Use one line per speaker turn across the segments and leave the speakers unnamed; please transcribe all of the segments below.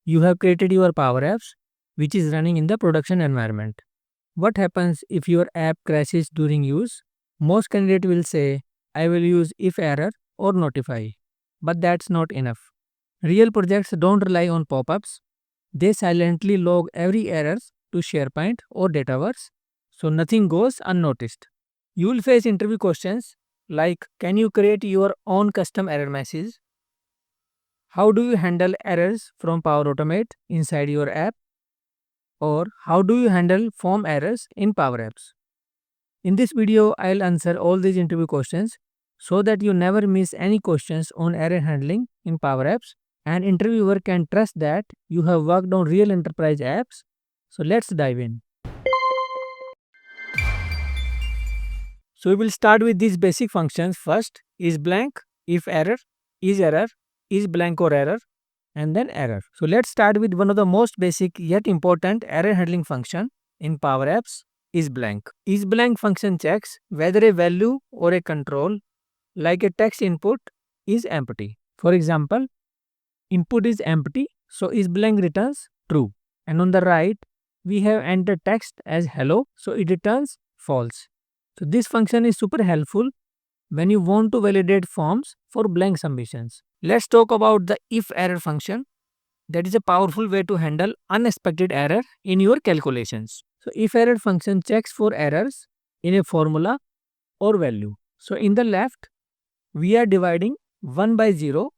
you have created your Power Apps which is running in the production environment. What happens if your app crashes during use? Most candidates will say, I will use IfError or Notify. But that's not enough. Real projects don't rely on pop-ups. They silently log every error to SharePoint or Dataverse, so nothing goes unnoticed. You will face interview questions like, can you create your own custom error message? How do you handle errors from Power Automate inside your app? Or how do you handle form errors in Power Apps? In this video, I'll answer all these interview questions so that you never miss any questions on error handling in Power Apps and interviewer can trust that you have worked on real enterprise apps. So let's dive in. So we will start with these basic functions first: IsBlank, IfError, IsError, IsBlankOrError, and then error. So let's start with one of the most basic yet important error handling function in Power Apps, IsBlank. IsBlank function checks whether a value or a control like a text input is empty. For example, input is empty, so IsBlank returns true. And on the right, we have entered text as hello, so it returns false. So this function is super helpful when you want to validate forms for blank submissions. Let's talk about the IfError function. That is a powerful way to handle unexpected error in your calculations. So IfError function checks for errors in a formula or value. So in the left, we are dividing 1 by 0,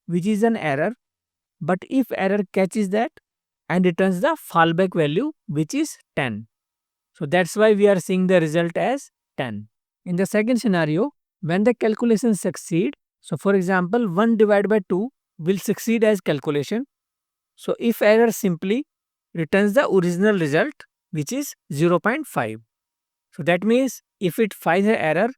which is an error, but IfError catches that and returns the fallback value, which is 10. So that's why we are seeing the result as 10. In the second scenario, when the calculations succeed, so for example, 1 divided by 2 will succeed as calculation. So IfError simply returns the original result, which is 0.5. So that means if it finds an error,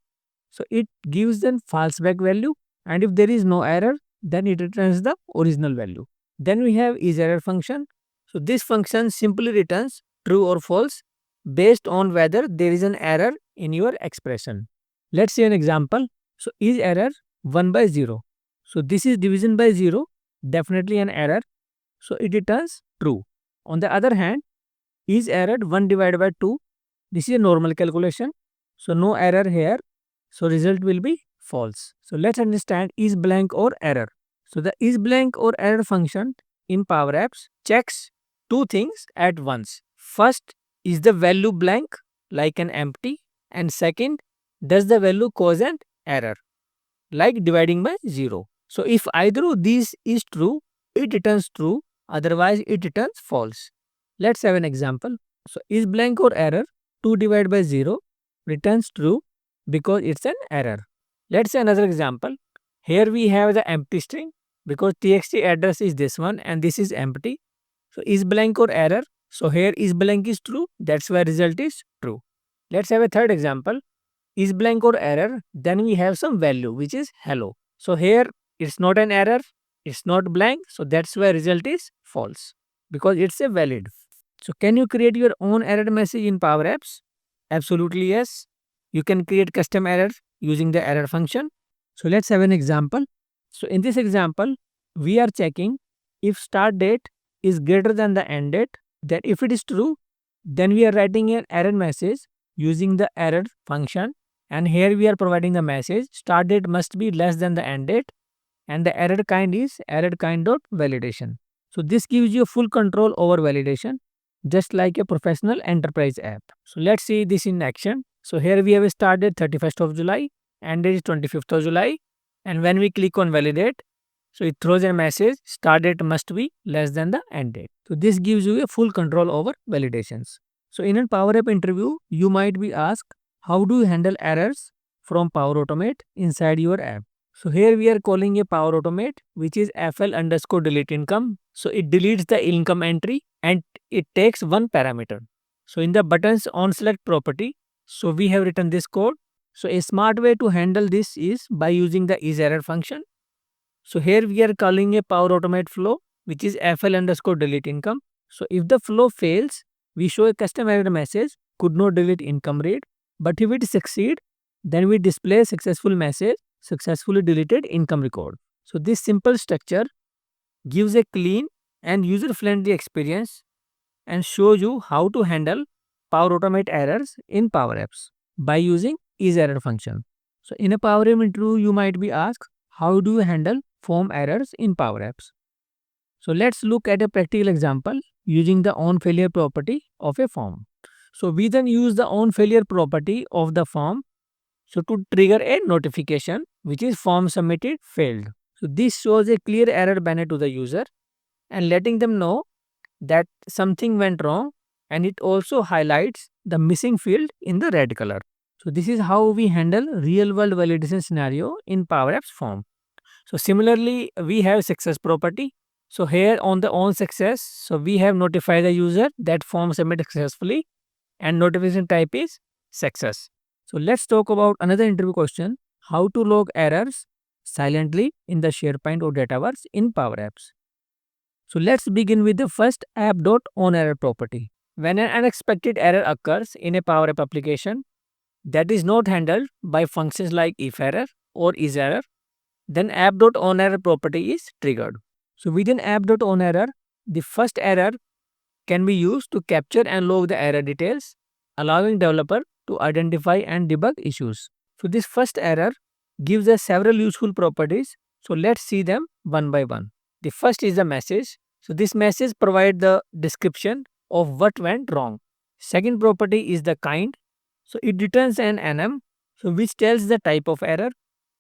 so it gives the false back value, and if there is no error, then it returns the original value. Then we have IsError function. So this function simply returns true or false based on whether there is an error in your expression. Let's see an example. So IsError 1 by 0. So this is division by 0, definitely an error. So it returns true. On the other hand, IsError 1 divided by 2. This is a normal calculation. So no error here. So result will be false. So let's understand IsBlankOrError. So the IsBlankOrError function in Power Apps checks two things at once. First, is the value blank like an empty? And second, does the value cause an error like dividing by 0? So if either of these is true, it returns true, otherwise it returns false. Let's have an example. So IsBlankOrError 2 divided by 0 returns true because it's an error. Let's say another example. Here we have the empty string because txt address is this one and this is empty. So IsBlankOrError. So here IsBlank is true, that's why result is true. Let's have a third example. IsBlankOrError, then we have some value which is hello. So here it's not an error, it's not blank, so that's why result is false because it's a valid. So can you create your own error message in Power Apps? Absolutely yes. You can create custom errors using the error function. So let's have an example. So in this example, we are checking if start date is greater than the end date. Then if it is true, then we are writing an error message using the error function, and here we are providing the message start date must be less than the end date, and the error kind is error kind.validation. So this gives you full control over validation, just like a professional enterprise app. So let's see this in action. So here we have a start date 31st of July, end date is 25th of July, and when we click on validate, so it throws a message start date must be less than the end date. So this gives you a full control over validations. So in a Power App interview, you might be asked, how do you handle errors from Power Automate inside your app? So here we are calling a Power Automate, which is FL_delete income. So it deletes the income entry and it takes one parameter. So in the buttons on select property, so we have written this code. So a smart way to handle this is by using the IsError function. So here we are calling a Power Automate flow, which is FL_delete income. So if the flow fails, we show a custom error message, could not delete income read. But if it succeeds, then we display a successful message, successfully deleted income record. So this simple structure gives a clean and user-friendly experience and shows you how to handle Power Automate errors in Power Apps by using IsError function. So in a Power App interview, you might be asked, how do you handle form errors in Power Apps? So let's look at a practical example using the onFailure property of a form. So we then use the onFailure property of the form to trigger a notification which is form submitted failed. So this shows a clear error banner to the user and letting them know that something went wrong, and it also highlights the missing field in the red color. So this is how we handle real world validation scenario in Power Apps form. So similarly, we have success property. So here on the on success, so we have notified the user that form submitted successfully and notification type is success. So let's talk about another interview question, how to log errors silently in the SharePoint or Dataverse in Power Apps. So let's begin with the first App.OnError property. When an unexpected error occurs in a Power App application that is not handled by functions like IfError or IsError, then App.OnError property is triggered. So within App.OnError, the first error can be used to capture and log the error details, allowing developer to identify and debug issues. So this first error gives us several useful properties. So let's see them one by one. The first is the message. So this message provides the description of what went wrong. Second property is the kind. So it returns an enum, so which tells the type of error.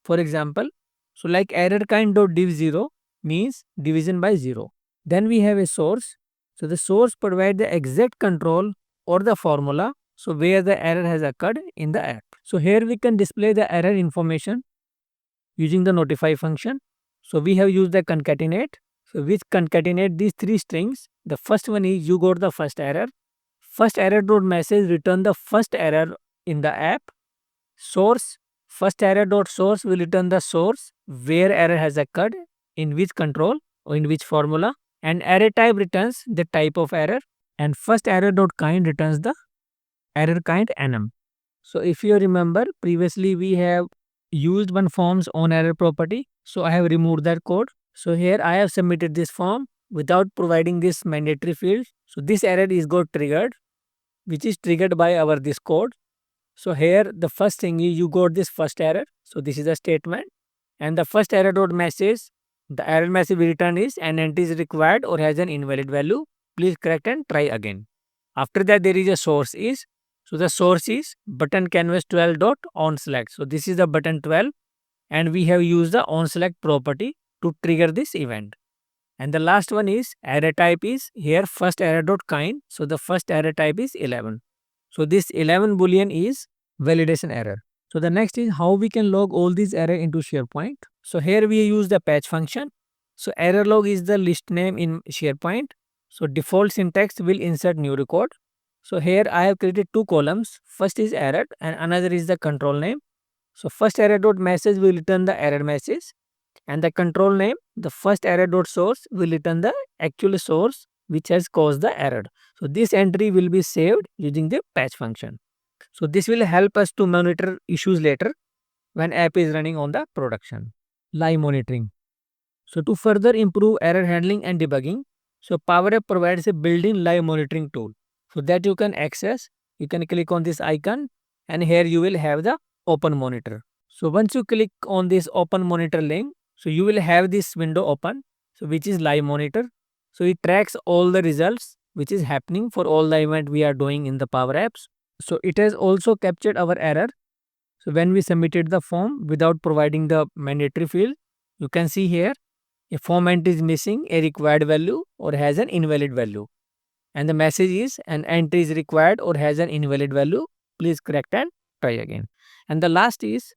For example, so like error kind.div0 means division by 0. Then we have a source. So the source provides the exact control or the formula, so where the error has occurred in the app. So here we can display the error information using the notify function. So we have used the concatenate, so which concatenate these three strings. The first one is you got the first error. First error dot message return the first error in the app. Source, first error dot source will return the source where error has occurred, in which control or in which formula, and error type returns the type of error, and first error dot kind returns the error kind enum. So if you remember, previously we have used one form's on error property. So I have removed that code. So here I have submitted this form without providing this mandatory field. So this error is got triggered, which is triggered by our this code. So here the first thing is you got this first error. So this is a statement, and the first error dot message, the error message we return is an entry is required or has an invalid value. Please correct and try again. After that there is a source is. So the source is button canvas 12 dot on select. So this is the button 12, and we have used the on select property to trigger this event. And the last one is error type is here first error dot kind. So the first error type is 11. So this 11 boolean is validation error. So the next is how we can log all these error into SharePoint. So here we use the patch function. So error log is the list name in SharePoint. So default syntax will insert new record. So here I have created two columns. First is error and another is the control name. So first error dot message will return the error message, and the control name, the first error dot source will return the actual source which has caused the error. So this entry will be saved using the patch function. So this will help us to monitor issues later when app is running on the production. Live monitoring. So to further improve error handling and debugging, so Power App provides a built-in live monitoring tool so that you can access. You can click on this icon, and here you will have the open monitor. So once you click on this open monitor link, so you will have this window open, so which is live monitor. So it tracks all the results which is happening for all the event we are doing in the Power Apps. So it has also captured our error. So when we submitted the form without providing the mandatory field, you can see here a form entry is missing a required value or has an invalid value. And the message is an entry is required or has an invalid value. Please correct and try again. And the last is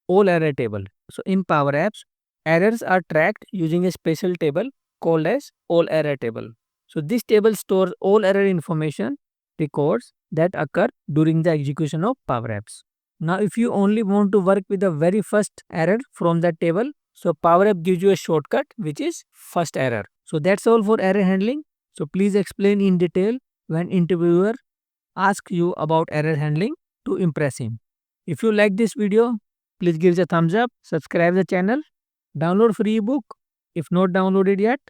all error table. So in Power Apps, errors are tracked using a special table called as all error table. So this table stores all error information records that occur during the execution of Power Apps. Now if you only want to work with the very first error from that table, so Power App gives you a shortcut which is first error. So that's all for error handling. So please explain in detail when interviewer asks you about error handling to impress him. If you like this video, please give it a thumbs up, subscribe the channel, download free ebook if not downloaded yet.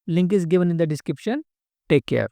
Link is given in the description. Take care.